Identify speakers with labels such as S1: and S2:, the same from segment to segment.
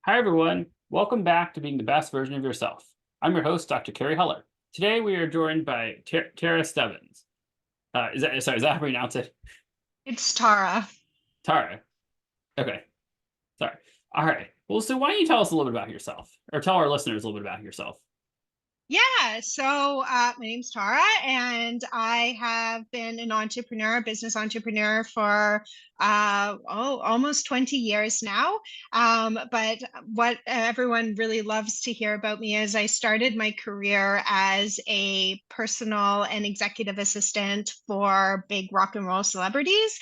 S1: Hi, everyone. Welcome back to being the best version of yourself. I'm your host, Dr. Carrie Heller. Today, we are joined by Tarra Stubbins. Is that how I pronounce it?
S2: It's Tara.
S1: Tara. Okay. Sorry. All right. Well, so why don't you tell us a little bit about yourself, or tell our listeners a little bit about yourself?
S2: My name's Tara, and I have been an entrepreneur, a business entrepreneur for almost 20 years now. But what everyone really loves to hear about me is I started my career as a personal and executive assistant for big rock and roll celebrities.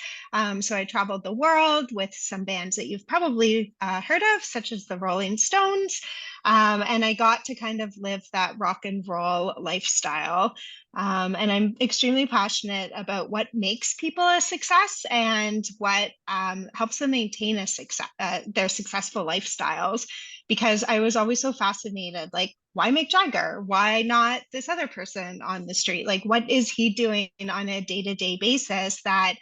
S2: So I traveled the world with some bands that you've probably heard of, such as the Rolling Stones. And I got to kind of live that rock and roll lifestyle. And I'm extremely passionate about what makes people a success and what helps them maintain their successful lifestyles. Because I was always so fascinated, like, why Mick Jagger? Why not this other person on the street? Like, what is he doing on a day-to-day basis that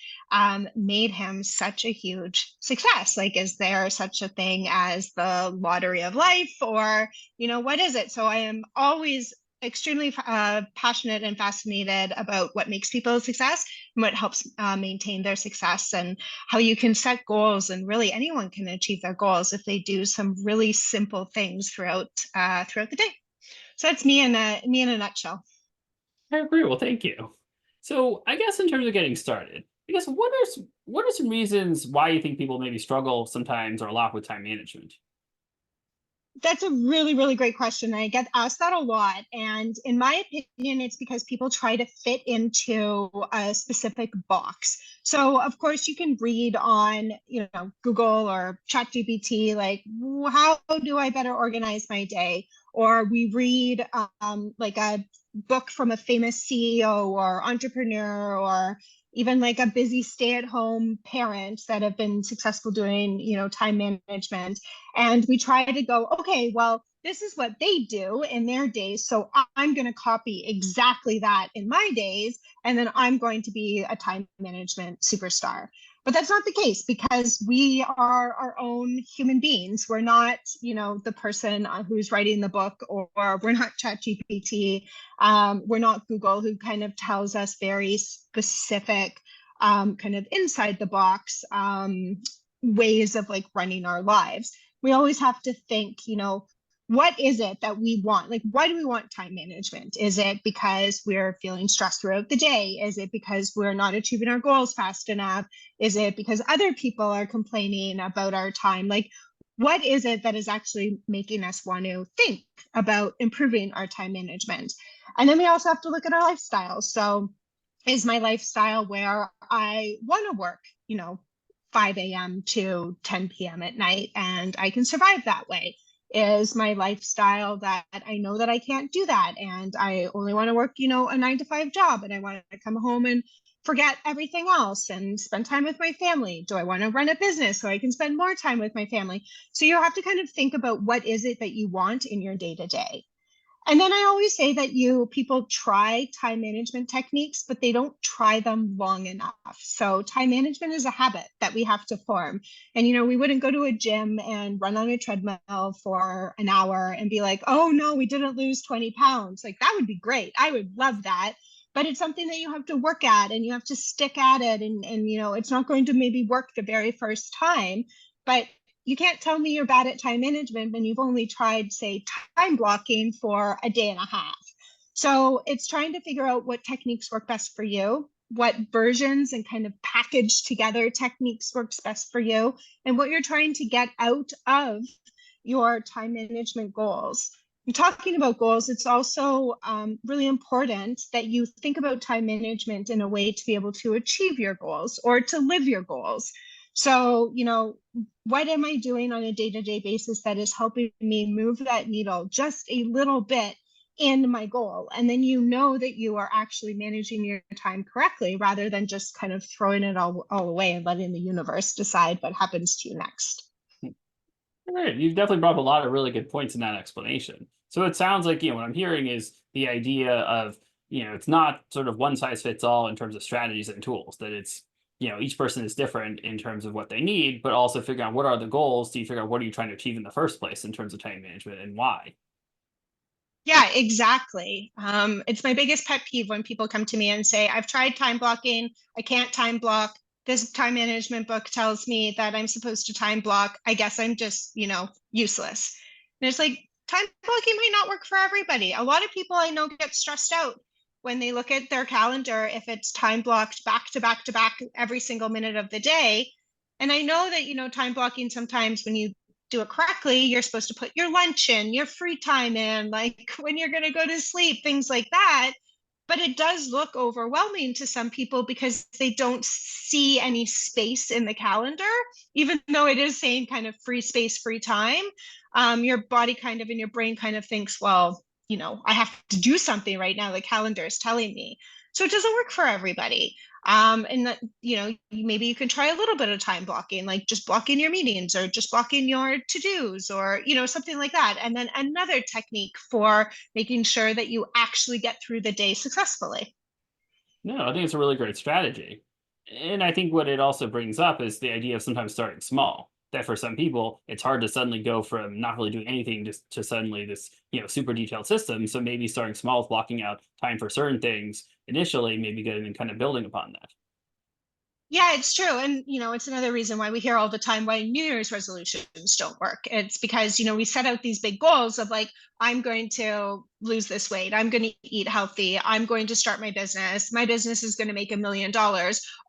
S2: made him such a huge success? Like, is there such a thing as the lottery of life, or, what is it? So I am always extremely passionate and fascinated about what makes people a success and what helps maintain their success, and how you can set goals, and really anyone can achieve their goals if they do some really simple things throughout the day. So that's me in a nutshell.
S1: I agree. Well, thank you. So, I guess in terms of getting started, I guess what are some reasons why you think people maybe struggle sometimes or a lot with time management?
S2: That's a really, really great question. I get asked that a lot. And in my opinion, it's because people try to fit into a specific box. So, of course, you can read on, Google or ChatGPT, like, how do I better organize my day? Or we read like a book from a famous CEO or entrepreneur, or even like a busy stay-at-home parent that have been successful doing, time management. And we try to go, okay, well, this is what they do in their days, so I'm going to copy exactly that in my days, and then I'm going to be a time management superstar. But that's not the case, because we are our own human beings. We're not, the person who's writing the book, or we're not ChatGPT. We're not Google, who kind of tells us very specific, kind of inside the box ways of like running our lives. We always have to think, what is it that we want? Like, why do we want time management? Is it because we're feeling stressed throughout the day? Is it because we're not achieving our goals fast enough? Is it because other people are complaining about our time? Like, what is it that is actually making us want to think about improving our time management? And then we also have to look at our lifestyle. So, is my lifestyle where I want to work, 5 a.m. to 10 p.m. at night, and I can survive that way? Is my lifestyle that I know that I can't do that, and I only want to work, a 9 to 5 job, and I want to come home and forget everything else and spend time with my family? Do I want to run a business so I can spend more time with my family? So you have to kind of think about what is it that you want in your day to day. And then I always say that people try time management techniques, but they don't try them long enough. So time management is a habit that we have to form. And we wouldn't go to a gym and run on a treadmill for an hour and be like, oh no, we didn't lose 20 pounds. Like, that would be great. I would love that. But it's something that you have to work at, and you have to stick at it. And it's not going to maybe work the very first time, but you can't tell me you're bad at time management when you've only tried, say, time blocking for a day and a half. So it's trying to figure out what techniques work best for you, what versions and kind of packaged together techniques works best for you, and what you're trying to get out of your time management goals. And talking about goals, it's also really important that you think about time management in a way to be able to achieve your goals or to live your goals. So, what am I doing on a day-to-day basis that is helping me move that needle just a little bit in my goal? And then that you are actually managing your time correctly, rather than just kind of throwing it all away and letting the universe decide what happens to you next.
S1: All right, you've definitely brought up a lot of really good points in that explanation. So it sounds like, what I'm hearing is the idea of, it's not sort of one size fits all in terms of strategies and tools, that it's each person is different in terms of what they need, but also figure out what are the goals. Do you figure out what are you trying to achieve in the first place in terms of time management and why?
S2: Yeah, exactly. It's my biggest pet peeve when people come to me and say, I've tried time blocking, I can't time block. This time management book tells me that I'm supposed to time block. I guess I'm just, useless. And it's like, time blocking might not work for everybody. A lot of people I know get stressed out when they look at their calendar if it's time blocked back to back to back every single minute of the day. And I know that, time blocking sometimes when you do it correctly, you're supposed to put your lunch in, your free time in, like when you're going to go to sleep, things like that. But it does look overwhelming to some people because they don't see any space in the calendar, even though it is saying kind of free space, free time. Your body kind of and your brain kind of thinks, well, I have to do something right now. The calendar is telling me. So it doesn't work for everybody. And that, maybe you can try a little bit of time blocking, like just blocking your meetings or just blocking your to-dos or, something like that. And then another technique for making sure that you actually get through the day successfully.
S1: No, I think it's a really great strategy. And I think what it also brings up is the idea of sometimes starting small. That for some people, it's hard to suddenly go from not really doing anything just to suddenly this, super detailed system. So maybe starting small with blocking out time for certain things initially, maybe good, and then kind of building upon that.
S2: Yeah, it's true. And, it's another reason why we hear all the time why New Year's resolutions don't work. It's because, we set out these big goals of like, I'm going to lose this weight. I'm going to eat healthy. I'm going to start my business. My business is going to make $1 million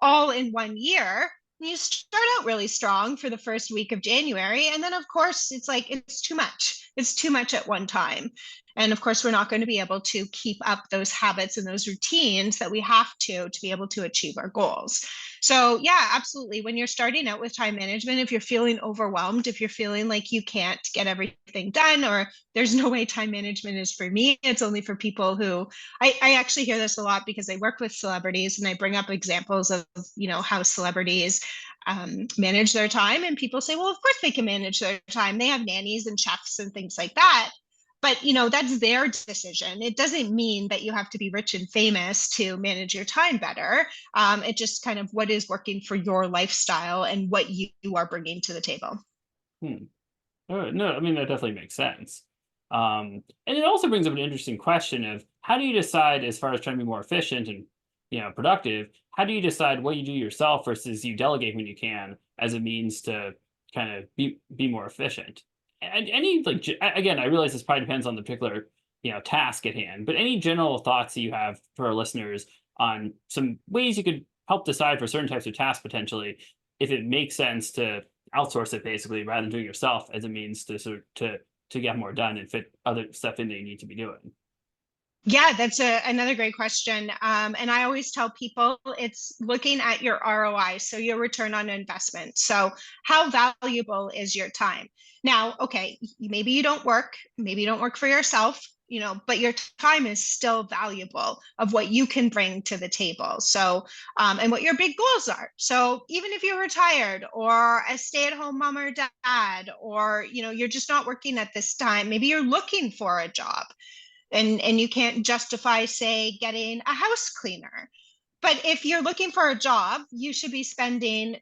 S2: all in one year. And you start out really strong for the first week of January. And then, of course, it's like, it's too much. It's too much at one time. And of course, we're not going to be able to keep up those habits and those routines that we have to be able to achieve our goals. So, yeah, absolutely. When you're starting out with time management, if you're feeling overwhelmed, if you're feeling like you can't get everything done, or there's no way time management is for me, it's only for people who I actually hear this a lot because I work with celebrities and I bring up examples of, how celebrities manage their time. And people say, well, of course they can manage their time. They have nannies and chefs and things like that. But that's their decision. It doesn't mean that you have to be rich and famous to manage your time better. It just kind of what is working for your lifestyle and what you are bringing to the table.
S1: Hmm. No, I mean, that definitely makes sense. And it also brings up an interesting question of how do you decide, as far as trying to be more efficient and productive, how do you decide what you do yourself versus you delegate when you can as a means to kind of be more efficient? And any like again, I realize this probably depends on the particular task at hand, but any general thoughts that you have for our listeners on some ways you could help decide for certain types of tasks potentially if it makes sense to outsource it basically rather than doing it yourself as a means to sort of to get more done and fit other stuff in that you need to be doing.
S2: Yeah, that's another great question. And I always tell people it's looking at your ROI, so your return on investment. So, how valuable is your time? Now, okay, maybe you don't work for yourself, but your time is still valuable of what you can bring to the table. So, and what your big goals are. So, even if you're retired or a stay-at-home mom or dad, or you're just not working at this time, maybe you're looking for a job and you can't justify, say, getting a house cleaner. But if you're looking for a job, you should be spending,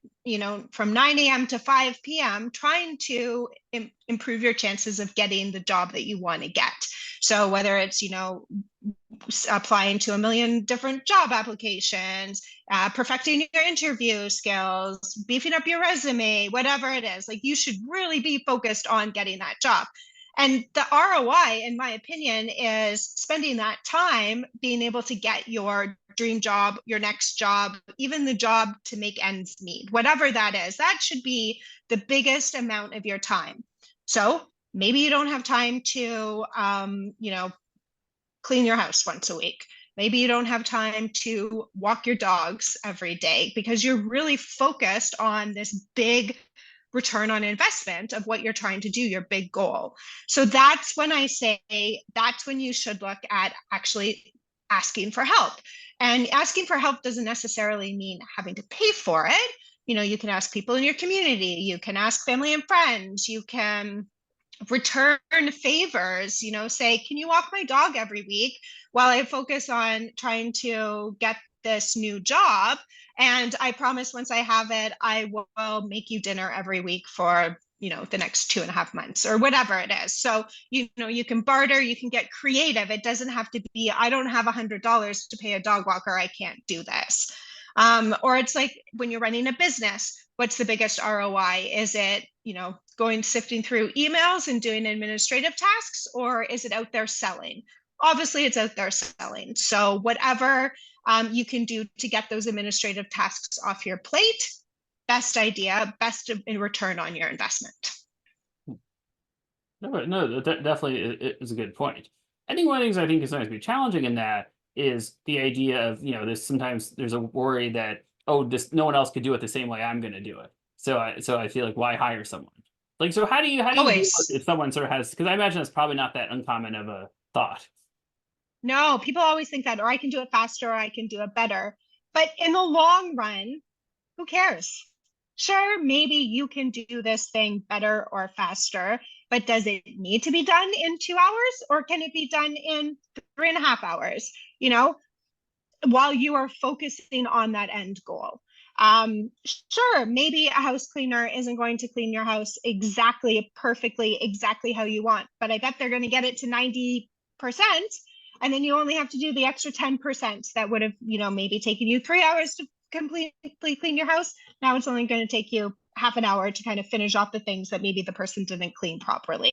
S2: from 9 a.m. to 5 p.m. trying to improve your chances of getting the job that you want to get. So whether it's, applying to a million different job applications, perfecting your interview skills, beefing up your resume, whatever it is, like you should really be focused on getting that job. And the ROI, in my opinion, is spending that time being able to get your dream job, your next job, even the job to make ends meet, whatever that is. That should be the biggest amount of your time. So maybe you don't have time to, clean your house once a week. Maybe you don't have time to walk your dogs every day because you're really focused on this big return on investment of what you're trying to do, your big goal. So that's when I say that's when you should look at actually asking for help. And asking for help doesn't necessarily mean having to pay for it. You can ask people in your community, you can ask family and friends, you can return favors, say, can you walk my dog every week while I focus on trying to get this new job, and I promise once I have it, I will make you dinner every week for, the next 2.5 months or whatever it is. So, you can barter, you can get creative. It doesn't have to be, I don't have $100 to pay a dog walker, I can't do this. Or it's like when you're running a business, what's the biggest ROI? Is it, going sifting through emails and doing administrative tasks, or is it out there selling? Obviously, it's out there selling. So whatever you can do to get those administrative tasks off your plate, best idea, best in return on your investment.
S1: No, that definitely is a good point. I think one of the things I think is going to be challenging in that is the idea of, there's sometimes there's a worry that, oh, this no one else could do it the same way I'm going to do it. So I feel like, why hire someone? Like, so how do you deal with
S2: Always.
S1: if someone sort of has, because I imagine it's probably not that uncommon of a thought.
S2: No, people always think that, or I can do it faster, or I can do it better. But in the long run, who cares? Sure, maybe you can do this thing better or faster, but does it need to be done in 2 hours, or can it be done in 3.5 hours? While you are focusing on that end goal. Sure, maybe a house cleaner isn't going to clean your house exactly, perfectly, exactly how you want, but I bet they're going to get it to 90%. And then you only have to do the extra 10% that would have, maybe taken you 3 hours to completely clean your house. Now it's only going to take you half an hour to kind of finish off the things that maybe the person didn't clean properly.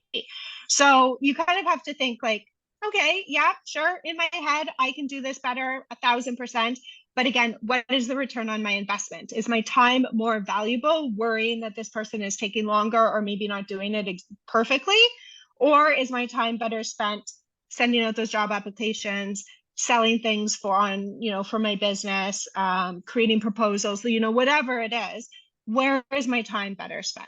S2: So you kind of have to think like, okay, yeah, sure. In my head, I can do this better 1,000%. But again, what is the return on my investment? Is my time more valuable worrying that this person is taking longer or maybe not doing it perfectly? Or is my time better spent sending out those job applications, selling things for my business, creating proposals, whatever it is, where is my time better spent?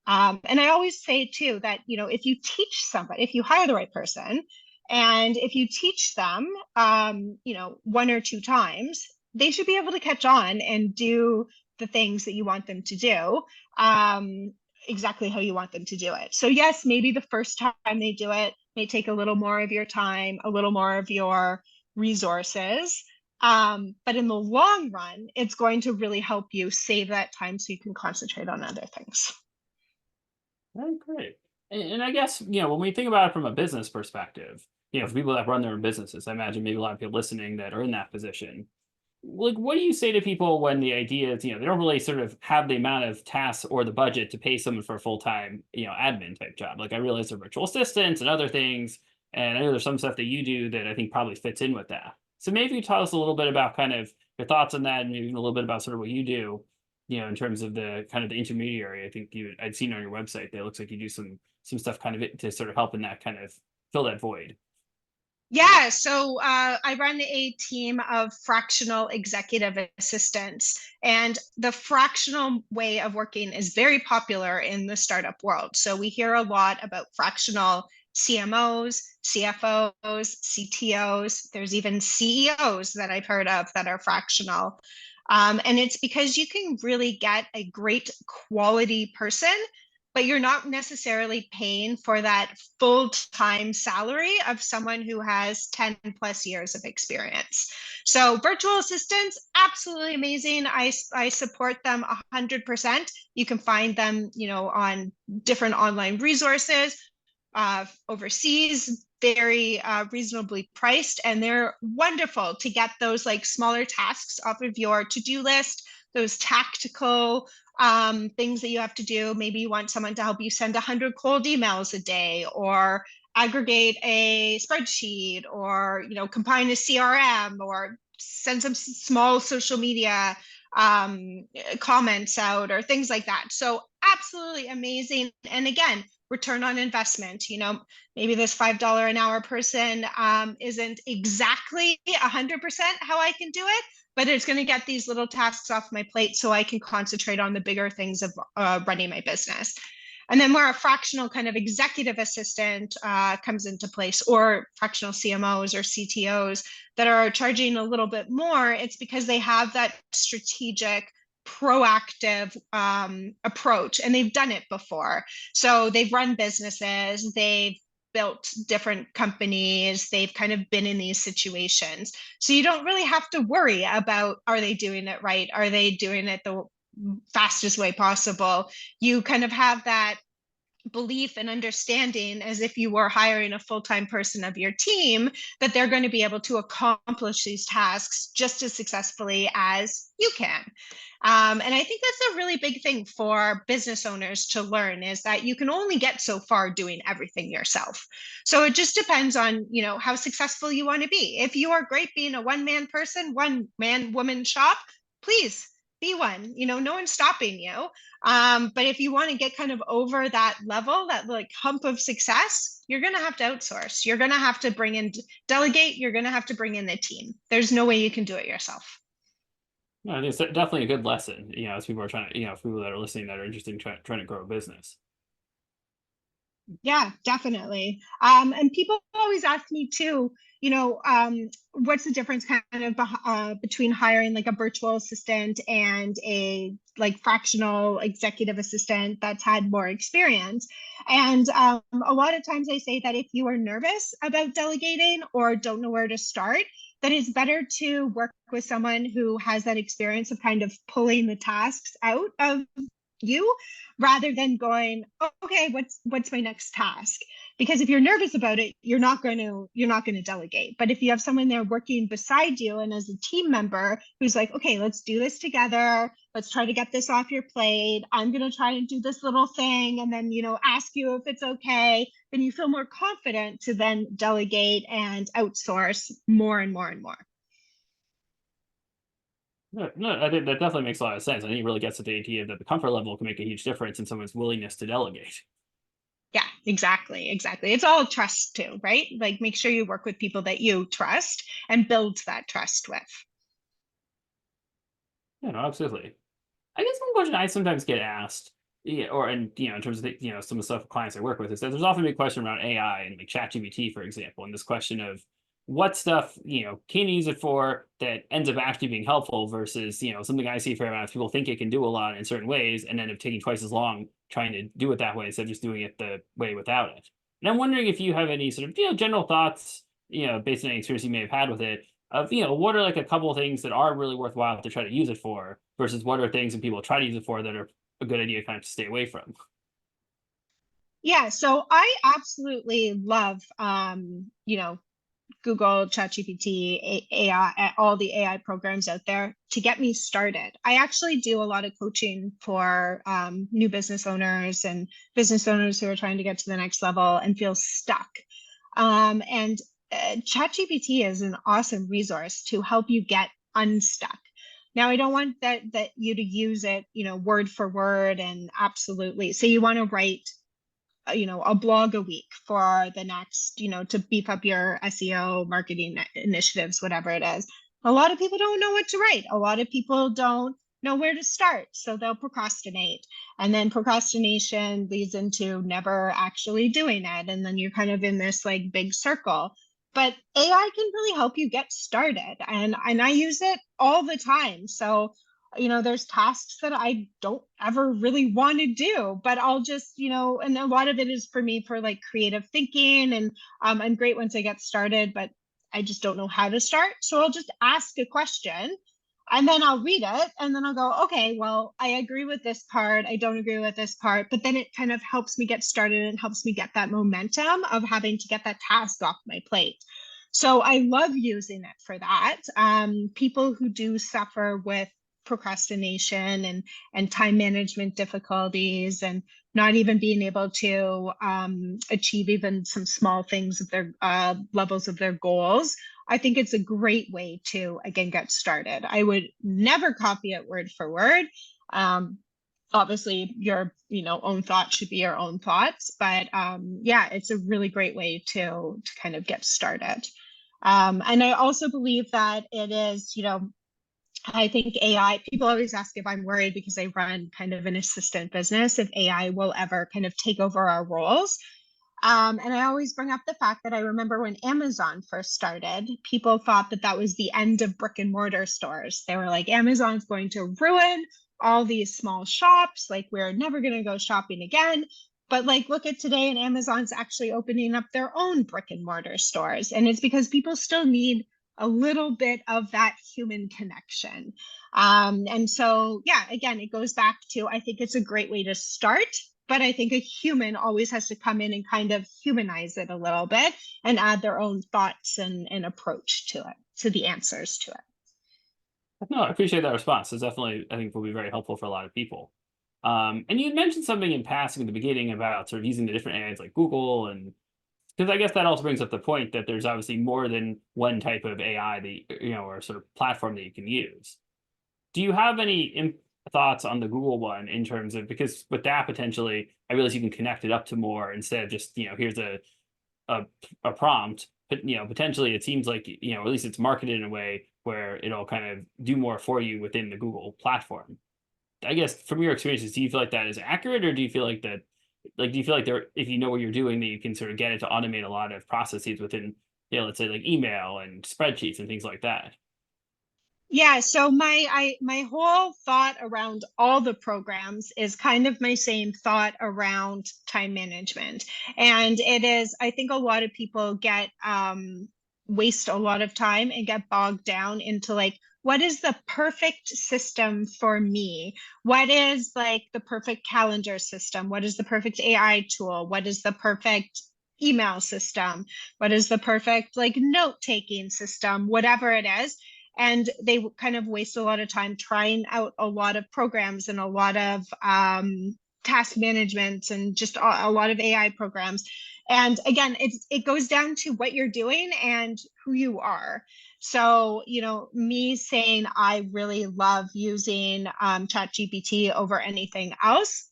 S2: And I always say too that, if you teach somebody, if you hire the right person, and if you teach them, 1 or 2 times, they should be able to catch on and do the things that you want them to do, exactly how you want them to do it. So yes, maybe the first time they do it may take a little more of your time, a little more of your resources. But in the long run, it's going to really help you save that time so you can concentrate on other things.
S1: Oh, great. And I guess, when we think about it from a business perspective, for people that run their own businesses, I imagine maybe a lot of people listening that are in that position. Like, what do you say to people when the idea is, they don't really sort of have the amount of tasks or the budget to pay someone for a full-time, admin type job? Like, I realize there are virtual assistants and other things, and I know there's some stuff that you do that I think probably fits in with that. So maybe you tell us a little bit about kind of your thoughts on that, and maybe even a little bit about sort of what you do, in terms of the kind of the intermediary. I think I'd seen on your website that it looks like you do some stuff kind of to sort of help in that kind of fill that void.
S2: Yeah, so I run a team of fractional executive assistants, and the fractional way of working is very popular in the startup world. So we hear a lot about fractional CMOs, CFOs, CTOs. There's even CEOs that I've heard of that are fractional. And it's because you can really get a great quality person, but you're not necessarily paying for that full-time salary of someone who has 10 plus years of experience. So virtual assistants, absolutely amazing. I support them 100%. You can find them, on different online resources, overseas, very reasonably priced, and they're wonderful to get those like smaller tasks off of your to-do list, those tactical things that you have to do. Maybe you want someone to help you send 100 cold emails a day, or aggregate a spreadsheet, or combine a CRM, or send some small social media comments out, or things like that. So absolutely amazing. And again, return on investment. Maybe this $5 an hour person isn't exactly 100% how I can do it, but it's going to get these little tasks off my plate so I can concentrate on the bigger things of running my business. And then where a fractional kind of executive assistant comes into place, or fractional CMOs or CTOs that are charging a little bit more, it's because they have that strategic, proactive approach, and they've done it before. So they've run businesses, they've built different companies. They've kind of been in these situations. So you don't really have to worry about, are they doing it right? Are they doing it the fastest way possible? You kind of have that belief and understanding as if you were hiring a full-time person of your team, that they're going to be able to accomplish these tasks just as successfully as you can. And I think that's a really big thing for business owners to learn, is that you can only get so far doing everything yourself. So it just depends on, how successful you want to be. If you are great being a one-man person, one-man woman shop, please be one. No one's stopping you. But if you want to get kind of over that level, that like hump of success, you're going to have to outsource. You're going to have to delegate. You're going to have to bring in the team. There's no way you can do it yourself.
S1: No, I think it's definitely a good lesson, as people are trying to, for people that are listening that are interested in trying to grow a business.
S2: Yeah, definitely. And people always ask me too, what's the difference kind of between hiring like a virtual assistant and a like fractional executive assistant that's had more experience. And a lot of times I say that if you are nervous about delegating or don't know where to start, then it's better to work with someone who has that experience of kind of pulling the tasks out of you, rather than going, oh, okay, what's my next task? Because if you're nervous about it, you're not going to delegate. But if you have someone there working beside you and as a team member who's like, okay, let's do this together, let's try to get this off your plate, I'm going to try and do this little thing, and then ask you if it's okay, then you feel more confident to then delegate and outsource more and more and more.
S1: No, I think that definitely makes a lot of sense. I think it really gets at the idea that the comfort level can make a huge difference in someone's willingness to delegate.
S2: Yeah, exactly. It's all trust too, right? Like make sure you work with people that you trust and build that trust with.
S1: Yeah, no, absolutely. I guess one question I sometimes get asked, or in terms of some of the stuff clients I work with, is that there's often a big question around AI and like ChatGPT, for example, and this question of what stuff can you use it for that ends up actually being helpful versus something I see a fair amount of people think it can do a lot in certain ways and end up taking twice as long trying to do it that way instead of just doing it the way without it. And I'm wondering if you have any sort of general thoughts based on any experience you may have had with it of what are like a couple of things that are really worthwhile to try to use it for versus what are things that people try to use it for that are a good idea kind of to stay away from.
S2: Yeah, so I absolutely love Google, ChatGPT, AI, all the AI programs out there to get me started. I actually do a lot of coaching for new business owners and business owners who are trying to get to the next level and feel stuck. And ChatGPT is an awesome resource to help you get unstuck. Now, I don't want that you to use it, word for word and absolutely. So you want to write a blog a week for the next, to beef up your SEO marketing initiatives, whatever it is. A lot of people don't know what to write. A lot of people don't know where to start. So they'll procrastinate. And then procrastination leads into never actually doing it. And then you're kind of in this like big circle. But AI can really help you get started. And I use it all the time. So there's tasks that I don't ever really want to do, but I'll just, and a lot of it is for me for like creative thinking. And I'm great once I get started, but I just don't know how to start. So I'll just ask a question and then I'll read it and then I'll go, okay, well, I agree with this part. I don't agree with this part, but then it kind of helps me get started and helps me get that momentum of having to get that task off my plate. So I love using it for that. People who do suffer with procrastination and time management difficulties and not even being able to achieve even some small things of their levels of their goals, I think it's a great way to again get started. I would never copy it word for word. Obviously your own thoughts should be your own thoughts, but yeah, it's a really great way to kind of get started. And I also believe that it is, I think AI, people always ask if I'm worried because I run kind of an assistant business, if AI will ever kind of take over our roles. And I always bring up the fact that I remember when Amazon first started, people thought that that was the end of brick and mortar stores. They were like, Amazon's going to ruin all these small shops. Like, we're never going to go shopping again. But like, look at today, and Amazon's actually opening up their own brick and mortar stores. And it's because people still need a little bit of that human connection. And so, yeah, again, it goes back to, I think it's a great way to start, but I think a human always has to come in and kind of humanize it a little bit and add their own thoughts and approach to it, to the answers to it.
S1: No, I appreciate that response. It's definitely, I think, will be very helpful for a lot of people. And you had mentioned something in passing at the beginning about sort of using the different AIs like Google, and because I guess that also brings up the point that there's obviously more than one type of AI that or sort of platform that you can use. Do you have any thoughts on the Google one in terms of, because with that potentially, I realize you can connect it up to more instead of just here's a a prompt, but potentially it seems like at least it's marketed in a way where it'll kind of do more for you within the Google platform. I guess from your experiences, do you feel like that is accurate, or do you feel like that, like, do you feel like there, if you know what you're doing, that you can sort of get it to automate a lot of processes within, let's say like email and spreadsheets and things like that?
S2: Yeah, so my whole thought around all the programs is kind of my same thought around time management. And it is, I think a lot of people get waste a lot of time and get bogged down into like, what is the perfect system for me? What is like the perfect calendar system? What is the perfect AI tool? What is the perfect email system? What is the perfect like note-taking system? Whatever it is, and they kind of waste a lot of time trying out a lot of programs and a lot of task management and just a lot of AI programs. And again, it goes down to what you're doing and who you are. So, me saying I really love using ChatGPT over anything else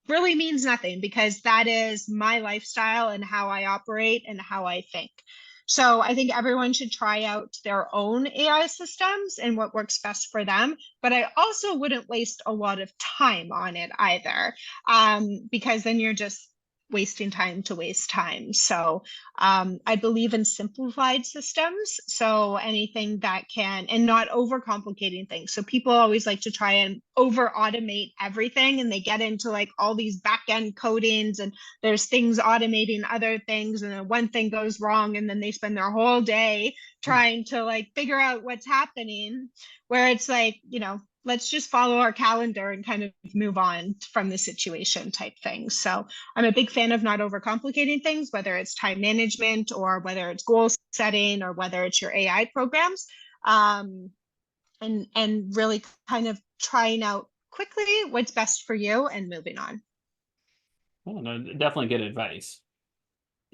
S2: really means nothing, because that is my lifestyle and how I operate and how I think. So I think everyone should try out their own AI systems and what works best for them. But I also wouldn't waste a lot of time on it either, because then you're just wasting time to waste time. So I believe in simplified systems. So anything that can, and not overcomplicating things. So people always like to try and over automate everything, and they get into like all these back end codings, and there's things automating other things, and then one thing goes wrong, and then they spend their whole day trying to like figure out what's happening, where it's like, let's just follow our calendar and kind of move on from the situation type thing. So I'm a big fan of not overcomplicating things, whether it's time management or whether it's goal setting or whether it's your AI programs, and really kind of trying out quickly what's best for you and moving on.
S1: Oh, no, definitely good advice.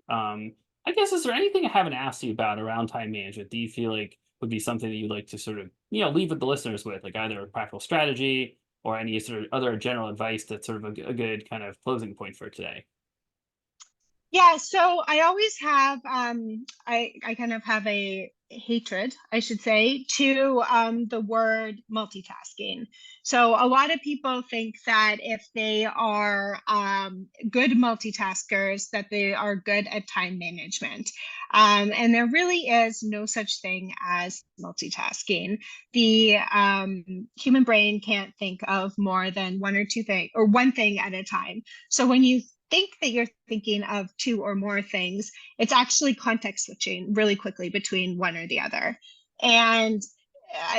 S1: I guess, is there anything I haven't asked you about around time management? Do you feel like would be something that you'd like to sort of, leave with the listeners with, like either a practical strategy or any sort of other general advice that's sort of a good kind of closing point for today?
S2: Yeah, so I always have I kind of have a hatred, I should say, to the word multitasking. So a lot of people think that if they are good multitaskers, that they are good at time management. And there really is no such thing as multitasking. The human brain can't think of more than one or two things or one thing at a time. So when you think that you're thinking of two or more things, it's actually context switching really quickly between one or the other. And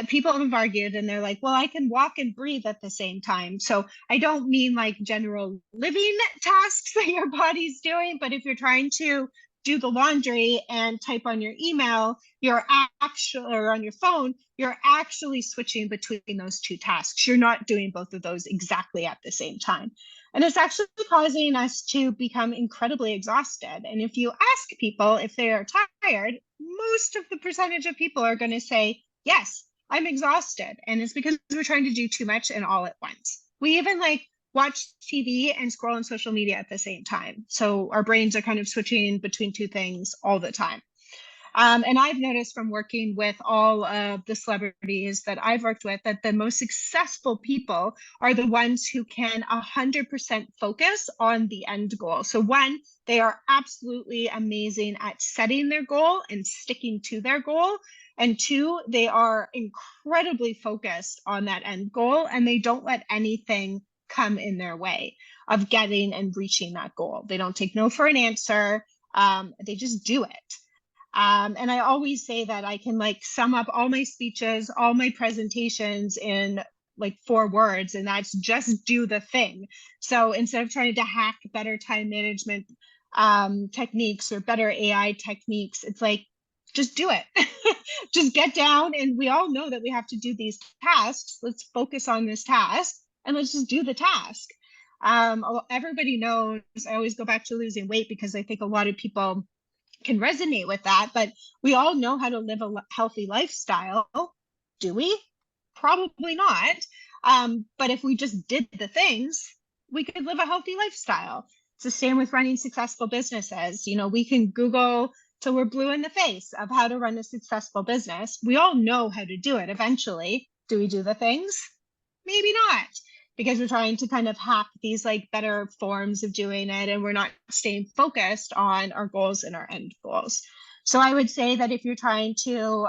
S2: people have argued, and they're like, well, I can walk and breathe at the same time. So I don't mean like general living tasks that your body's doing, but if you're trying to do the laundry and type on your email, you're actually, or on your phone, you're actually switching between those two tasks. You're not doing both of those exactly at the same time. And it's actually causing us to become incredibly exhausted. And if you ask people if they are tired, most of the percentage of people are going to say, yes, I'm exhausted. And it's because we're trying to do too much and all at once. We even like watch TV and scroll on social media at the same time. So our brains are kind of switching between two things all the time. And I've noticed from working with all of the celebrities that I've worked with that the most successful people are the ones who can 100% focus on the end goal. So one, they are absolutely amazing at setting their goal and sticking to their goal. And two, they are incredibly focused on that end goal, and they don't let anything come in their way. of getting and reaching that goal. They don't take no for an answer. They just do it. And I always say that I can like sum up all my speeches, all my presentations in like 4 words, and that's just do the thing. So instead of trying to hack better time management techniques or better AI techniques, it's like, just do it. Just get down, and we all know that we have to do these tasks. Let's focus on this task and let's just do the task. Everybody knows, I always go back to losing weight because I think a lot of people can resonate with that, but we all know how to live a healthy lifestyle. Do we? Probably not. But if we just did the things, we could live a healthy lifestyle. It's the same with running successful businesses. You know, we can Google till we're blue in the face of how to run a successful business. We all know how to do it eventually. Do we do the things? Maybe not, because we're trying to kind of hack these like better forms of doing it, and we're not staying focused on our goals and our end goals. So I would say that if you're trying to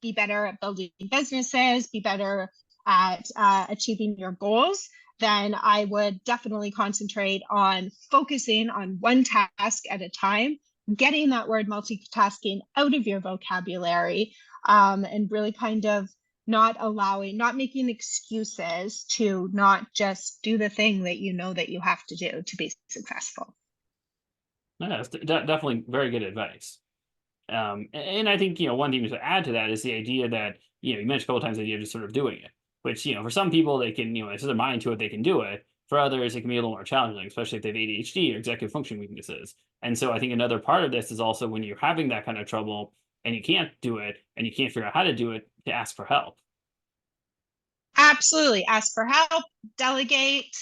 S2: be better at building businesses, be better at achieving your goals, then I would definitely concentrate on focusing on one task at a time, getting that word multitasking out of your vocabulary, and really kind of not making excuses to not just do the thing that you know that you have to do to be successful.
S1: Yeah, that's definitely very good advice. And I think, one thing to add to that is the idea that, you mentioned a couple times the idea of just sort of doing it, which, for some people they can, they set their mind to it, they can do it. For others, it can be a little more challenging, especially if they have ADHD or executive function weaknesses. And so I think another part of this is also when you're having that kind of trouble and you can't do it and you can't figure out how to do it, to ask for help.
S2: Absolutely. Ask for help, delegate,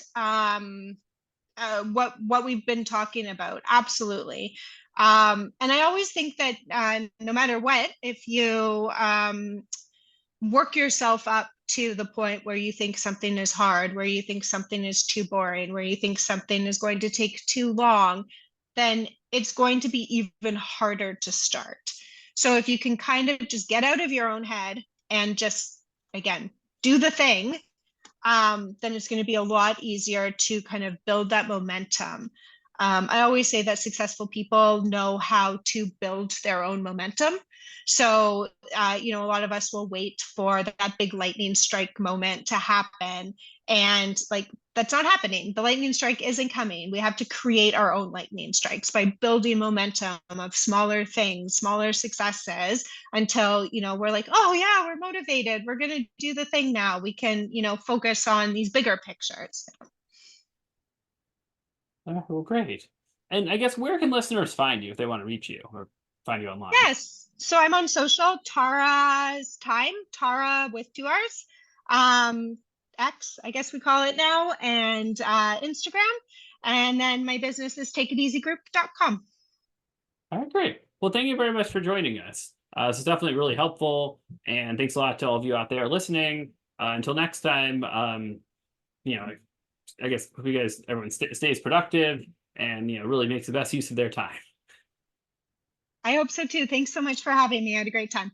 S2: what we've been talking about. Absolutely. And I always think that no matter what, if you work yourself up to the point where you think something is hard, where you think something is too boring, where you think something is going to take too long, then it's going to be even harder to start. So if you can kind of just get out of your own head and just, again, do the thing, then it's going to be a lot easier to kind of build that momentum. I always say that successful people know how to build their own momentum. So, a lot of us will wait for that big lightning strike moment to happen. And like, that's not happening. The lightning strike isn't coming. We have to create our own lightning strikes by building momentum of smaller things, smaller successes, until, we're like, oh yeah, we're motivated. We're going to do the thing now. We can, focus on these bigger pictures.
S1: Well, great. And I guess where can listeners find you if they want to reach you or find you online?
S2: Yes. So I'm on social, Tarra's Time, Tarra with 2 R's. X, I guess we call it now, and Instagram. And then my business is takeiteasygroup.com.
S1: All right, great. Well, thank you very much for joining us. This is definitely really helpful. And thanks a lot to all of you out there listening. Until next time, I guess hope everyone stays productive and, really makes the best use of their time.
S2: I hope so too. Thanks so much for having me. I had a great time.